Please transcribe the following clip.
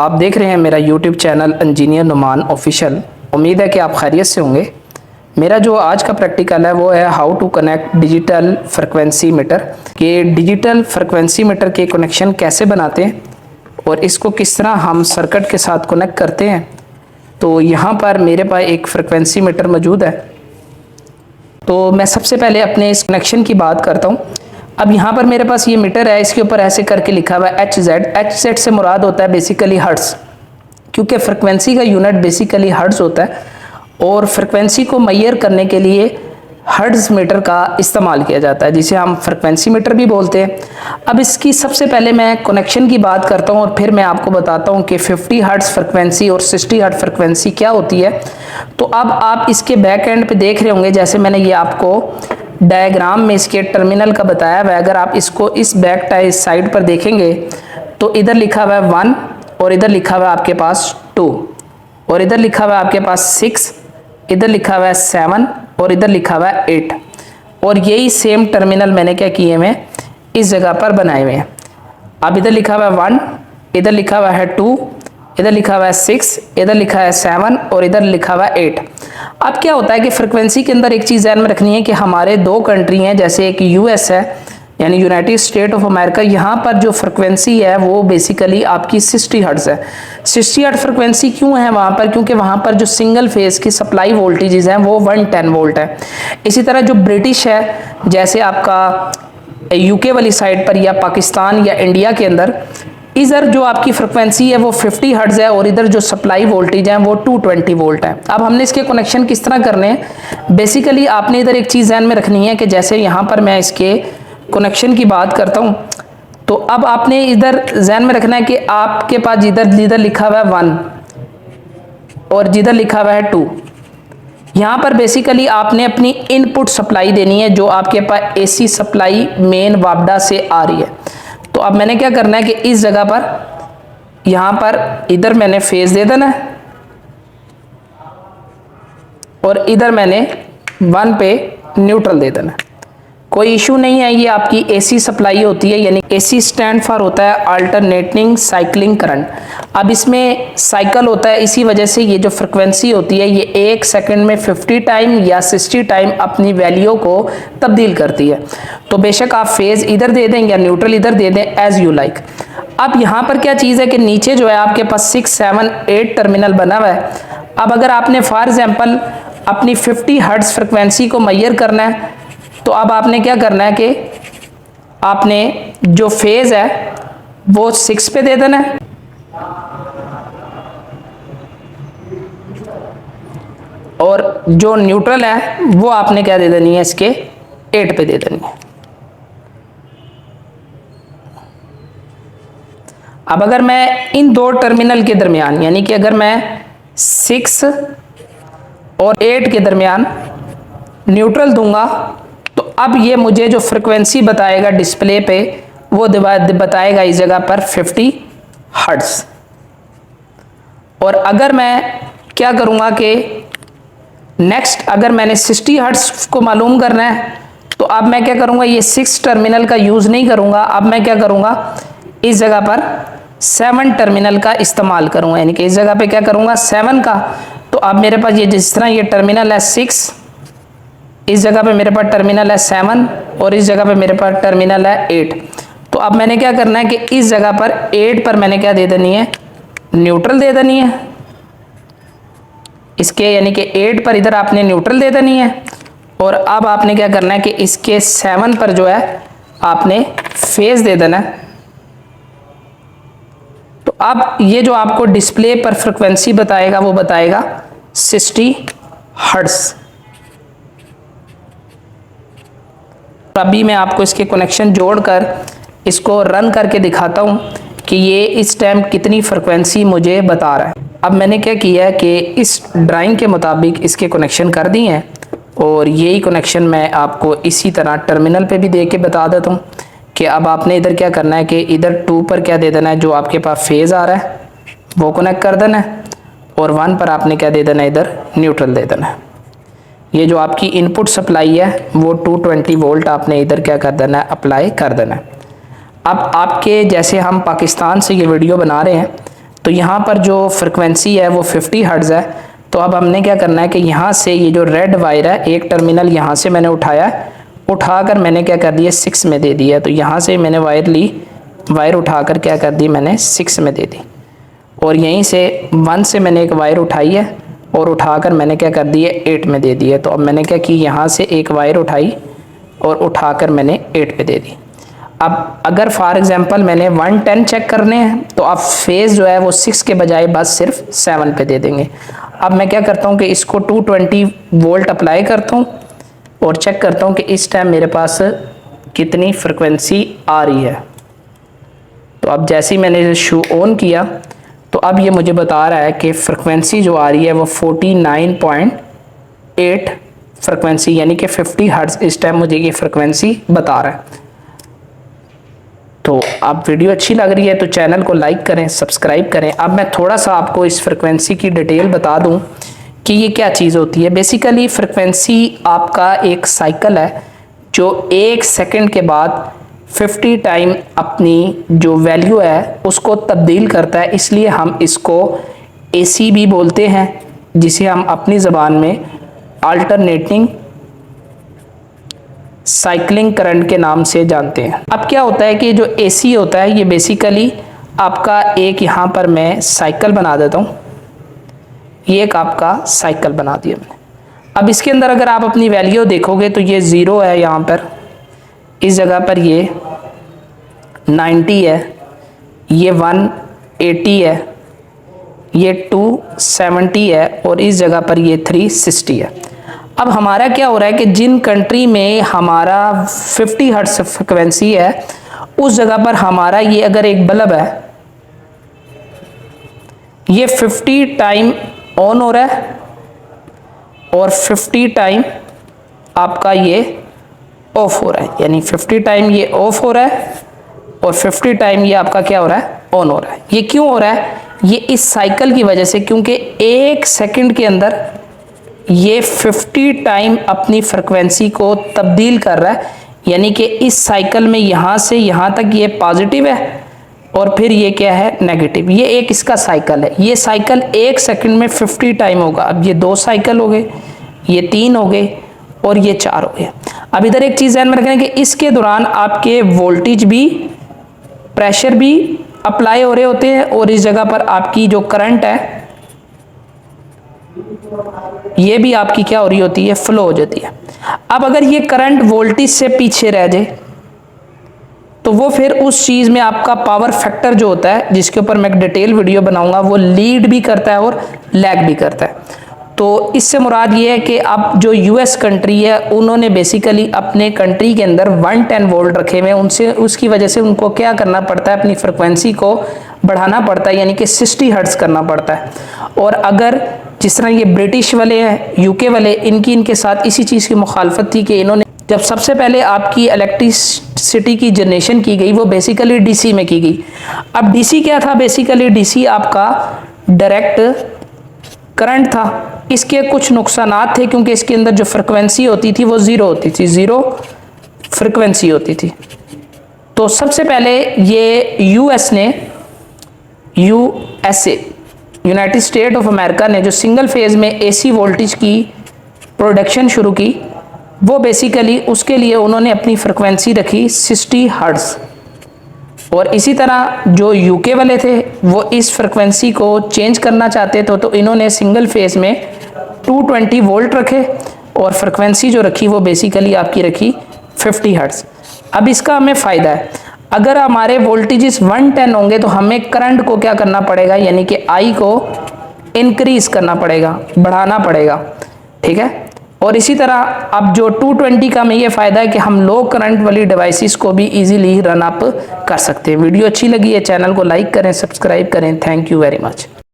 आप देख रहे हैं मेरा YouTube channel engineer Numan official. उम्मीद है कि आप खैरियत से होंगे। मेरा जो आज का प्रैक्टिकल है वो है how to connect digital frequency meter के डिजिटल फ्रिक्वेंसी मीटर के कनेक्शन कैसे बनाते हैं और इसको किस तरह हम सर्किट के साथ कनेक्ट करते हैं। तो यहाँ पर मेरे पास एक फ्रिक्वेंसी मीटर मौजूद है। तो मैं सबसे पहले अपने इस कनेक्शन की बात करता हूँ। अब यहाँ पर मेरे पास ये मीटर है, इसके ऊपर ऐसे करके लिखा हुआ है HZ से मुराद होता है बेसिकली हर्ट्ज़, क्योंकि फ्रिक्वेंसी का यूनिट बेसिकली हर्ट्ज़ होता है और फ्रिक्वेंसी को मेजर करने के लिए हर्ट्ज़ मीटर का इस्तेमाल किया जाता है, जिसे हम फ्रिक्वेंसी मीटर भी बोलते हैं। अब इसकी सबसे पहले मैं कनेक्शन की बात करता हूँ और फिर मैं आपको बताता हूँ कि 50 हर्ट्ज़ फ्रिक्वेंसी और 60 हर्ट्ज़ फ्रिक्वेंसी क्या होती है। तो अब आप इसके बैक एंड पे देख रहे होंगे, जैसे मैंने ये आपको डायग्राम में इसके टर्मिनल का बताया हुआ है। अगर आप इसको इस बैक साइड पर देखेंगे तो इधर लिखा हुआ है 1 और इधर लिखा हुआ है आपके पास 2 और इधर लिखा हुआ है आपके पास 6, इधर लिखा हुआ है 7 और इधर लिखा हुआ है 8। और यही सेम टर्मिनल मैंने क्या किए हैं, इस जगह पर बनाए हुए हैं। अब इधर लिखा हुआ है 1, इधर लिखा हुआ है 2, इधर लिखा हुआ है 6, इधर लिखा है 7 और इधर लिखा हुआ है 8। अब क्या होता है कि फ्रिक्वेंसी के अंदर एक चीज़ ध्यान में रखनी है कि हमारे दो कंट्री हैं, जैसे एक यूएस है यानी यूनाइटेड स्टेट ऑफ अमेरिका। यहाँ पर जो फ्रिक्वेंसी है वो बेसिकली आपकी 60 हर्ट्ज़ है। 60 हर्ट्ज़ फ्रिक्वेंसी क्यों है वहाँ पर, क्योंकि वहाँ पर जो सिंगल फेज की सप्लाई वोल्टेजेस हैं वो 110 वोल्ट है। इसी तरह जो ब्रिटिश है, जैसे आपका यूके वाली साइड पर या पाकिस्तान या इंडिया के अंदर, इधर जो आपकी फ्रिक्वेंसी है वो 50 हर्ट्ज़ है और इधर जो सप्लाई वोल्टेज है वो 220 वोल्ट है। अब हमने इसके कनेक्शन किस तरह करने हैं, बेसिकली आपने इधर एक चीज़ ध्यान में रखनी है कि जैसे यहाँ पर मैं इसके कनेक्शन की बात करता हूँ, तो अब आपने इधर ध्यान में रखना है कि आपके पास जिधर लिखा हुआ है 1 और जिधर लिखा हुआ है 2, यहाँ पर बेसिकली आपने अपनी इनपुट सप्लाई देनी है जो आपके पास AC सप्लाई मेन वापडा से आ रही है। तो अब मैंने क्या करना है कि इस जगह पर यहाँ पर इधर मैंने फेज दे देना है और इधर मैंने 1 पे न्यूट्रल दे देना है। कोई इशू नहीं है, ये आपकी AC सप्लाई होती है, यानी AC स्टैंड फॉर होता है अल्टरनेटिंग साइक्लिंग करंट। अब इसमें साइकिल होता है, इसी वजह से ये जो फ्रिक्वेंसी होती है ये 1 सेकंड में 50 टाइम या 60 टाइम अपनी वैल्यू को तब्दील करती है। तो बेशक आप फेज इधर दे दें या न्यूट्रल इधर दे दें, एज यू लाइक। अब यहाँ पर क्या चीज़ है कि नीचे जो है आपके पास 6, 7, 8 टर्मिनल बना हुआ है। अब अगर आपने फॉर एग्जाम्पल अपनी 50 हर्ट्ज़ फ्रिक्वेंसी को मेजर करना है, तो अब आपने क्या करना है कि आपने जो फेज है वो 6 पे दे देना है और जो न्यूट्रल है वो आपने क्या दे देनी है, इसके 8 पे दे देनी है। अब अगर मैं इन दो टर्मिनल के दरमियान, यानी कि अगर मैं 6 और 8 के दरमियान न्यूट्रल दूंगा, तो अब ये मुझे जो फ्रिक्वेंसी बताएगा डिस्प्ले पे वो बताएगा इस जगह पर 50 हर्ट्ज़। और अगर मैं क्या करूँगा कि नेक्स्ट अगर मैंने 60 हर्ट्ज़ को मालूम करना है, तो अब मैं क्या करूँगा, ये 6 टर्मिनल का यूज़ नहीं करूँगा। अब मैं क्या करूँगा, इस जगह पर 7 टर्मिनल का इस्तेमाल करूँगा, यानी कि इस जगह पे क्या करूँगा 7 का। तो अब मेरे पास ये जिस तरह ये टर्मिनल है 6, इस जगह पे मेरे पास टर्मिनल है 7 और इस जगह पे मेरे पास टर्मिनल है 8। तो अब मैंने क्या करना है कि इस जगह पर 8 पर मैंने क्या दे देनी है, न्यूट्रल दे देनी है इसके, यानी कि 8 पर इधर आपने न्यूट्रल दे देनी है। और अब आपने क्या करना है कि इसके 7 पर जो है आपने फेज दे देना है। तो अब ये जो आपको डिस्प्ले पर फ्रिक्वेंसी बताएगा वो बताएगा 60 हर्ट्ज़। अभी मैं आपको इसके कनेक्शन जोड़कर इसको रन करके दिखाता हूँ कि ये इस टाइम कितनी फ्रिक्वेंसी मुझे बता रहा है। अब मैंने क्या किया है कि इस ड्राइंग के मुताबिक इसके कनेक्शन कर दिए हैं और यही कनेक्शन मैं आपको इसी तरह टर्मिनल पे भी दे के बता देता हूँ कि अब आपने इधर क्या करना है कि इधर 2 पर क्या दे देना है, जो आपके पास फेज आ रहा है वो कनेक्ट कर देना है और 1 पर आपने क्या दे देना है, इधर न्यूट्रल दे देना है। ये जो आपकी इनपुट सप्लाई है वो 220 वोल्ट आपने इधर क्या कर देना है, अप्लाई कर देना है। अब आपके जैसे हम पाकिस्तान से ये वीडियो बना रहे हैं, तो यहाँ पर जो फ्रिक्वेंसी है वो 50 हर्ट्ज़ है। तो अब हमने क्या करना है कि यहाँ से ये जो रेड वायर है, एक टर्मिनल यहाँ से मैंने उठाया, उठाकर मैंने क्या कर दिया 6 में दे दिया। तो यहाँ से मैंने वायर ली, वायर उठाकर क्या कर दी मैंने 6 में दे दी, और यहीं से 1 से मैंने एक वायर उठाई है और उठाकर मैंने क्या कर दिया 8 में दे दिया। तो अब मैंने क्या की, यहाँ से एक वायर उठाई और उठाकर मैंने 8 पे दे दी। अब अगर फॉर एग्जांपल मैंने 110 चेक करने हैं तो आप फेज़ जो है वो 6 के बजाय बस सिर्फ 7 पे दे देंगे। अब मैं क्या करता हूँ कि इसको 220 वोल्ट अप्लाई करता हूँ और चेक करता हूँ कि इस टाइम मेरे पास कितनी फ्रिक्वेंसी आ रही है। तो अब जैसे ही मैंने शू ऑन किया तो अब ये मुझे बता रहा है कि फ्रिक्वेंसी जो आ रही है वो 49.8 फ्रिक्वेंसी, यानी कि 50 हर्ट्ज़ इस टाइम मुझे ये फ्रिक्वेंसी बता रहा है। तो अब वीडियो अच्छी लग रही है तो चैनल को लाइक करें, सब्सक्राइब करें। अब मैं थोड़ा सा आपको इस फ्रिक्वेंसी की डिटेल बता दूं कि ये क्या चीज़ होती है। बेसिकली फ्रिक्वेंसी आपका एक साइकिल है जो 1 सेकंड के बाद 50 टाइम अपनी जो वैल्यू है उसको तब्दील करता है, इसलिए हम इसको AC भी बोलते हैं, जिसे हम अपनी ज़बान में अल्टरनेटिंग साइक्लिंग करंट के नाम से जानते हैं। अब क्या होता है कि जो AC होता है ये बेसिकली आपका एक, यहाँ पर मैं साइकिल बना देता हूँ, ये एक आपका साइकिल बना दिया मैंने। अब इसके अंदर अगर आप अपनी वैल्यू देखोगे तो ये 0 है, यहाँ पर इस जगह पर ये 90 है, ये 180 है, ये 270 है और इस जगह पर ये 360 है। अब हमारा क्या हो रहा है कि जिन कंट्री में हमारा 50 हर्ट्ज फ्रिक्वेंसी है उस जगह पर हमारा ये अगर एक बल्ब है ये 50 टाइम ऑन हो रहा है और 50 टाइम आपका ये ऑफ हो रहा है, यानी 50 टाइम ये ऑफ हो रहा है और 50 टाइम ये आपका क्या हो रहा है ऑन हो रहा है। ये क्यों हो रहा है? ये इस साइकिल की वजह से, क्योंकि 1 सेकंड के अंदर ये 50 टाइम अपनी फ्रिक्वेंसी को तब्दील कर रहा है, यानी कि इस साइकिल में यहाँ से यहाँ तक ये पॉजिटिव है और फिर ये क्या है नेगेटिव। ये एक इसका साइकिल है। ये साइकिल 1 सेकंड में 50 टाइम होगा। अब ये 2 साइकिल हो गए, ये 3 हो गए और ये 4 हो गए। अब इधर एक चीज़ ध्यान में रखना कि इसके दौरान आपके वोल्टेज भी, प्रेशर भी अप्लाई हो रहे होते हैं और इस जगह पर आपकी जो करंट है ये भी आपकी क्या हो रही होती है, फ्लो हो जाती है। अब अगर ये करंट वोल्टेज से पीछे रह जाए तो वो फिर उस चीज़ में आपका पावर फैक्टर जो होता है, जिसके ऊपर मैं एक डिटेल वीडियो बनाऊंगा, वो लीड भी करता है और लैग भी करता है। तो इससे मुराद ये है कि अब जो US कंट्री है उन्होंने बेसिकली अपने कंट्री के अंदर 110 वोल्ट रखे हुए हैं, उनसे उसकी वजह से उनको क्या करना पड़ता है, अपनी फ्रिक्वेंसी को बढ़ाना पड़ता है, यानी कि 60 हर्ट्ज करना पड़ता है। और अगर जिस तरह ये ब्रिटिश वाले हैं, UK वाले, इनके साथ इसी चीज़ की मुखालफत थी कि इन्होंने जब सबसे पहले आपकी इलेक्ट्रिसिटी की जनरेशन की गई वो बेसिकली DC में की गई। अब DC क्या था? बेसिकली DC आपका डायरेक्ट करंट था। इसके कुछ नुकसानात थे क्योंकि इसके अंदर जो फ्रिक्वेंसी होती थी वो 0 होती थी, 0 फ्रिक्वेंसी होती थी। तो सबसे पहले ये US ने, USA United state of America ने जो सिंगल फेज में AC वोल्टेज की प्रोडक्शन शुरू की, वो बेसिकली उसके लिए उन्होंने अपनी फ्रिक्वेंसी रखी 60 हर्ट्ज। और इसी तरह जो UK वाले थे वो इस फ्रिक्वेंसी को चेंज करना चाहते थे, तो इन्होंने सिंगल फेज में 220 वोल्ट रखे और फ्रिक्वेंसी जो रखी वो बेसिकली आपकी रखी 50 हर्ट्ज। अब इसका हमें फ़ायदा है, अगर हमारे वोल्टेजेस 110 होंगे तो हमें करंट को क्या करना पड़ेगा, यानी कि I को इंक्रीज करना पड़ेगा, बढ़ाना पड़ेगा, ठीक है। और इसी तरह अब जो 220 का में ये फ़ायदा है कि हम लो करंट वाली डिवाइसेस को भी इजीली रन अप कर सकते हैं। वीडियो अच्छी लगी है, चैनल को लाइक करें, सब्सक्राइब करें। Thank you very much.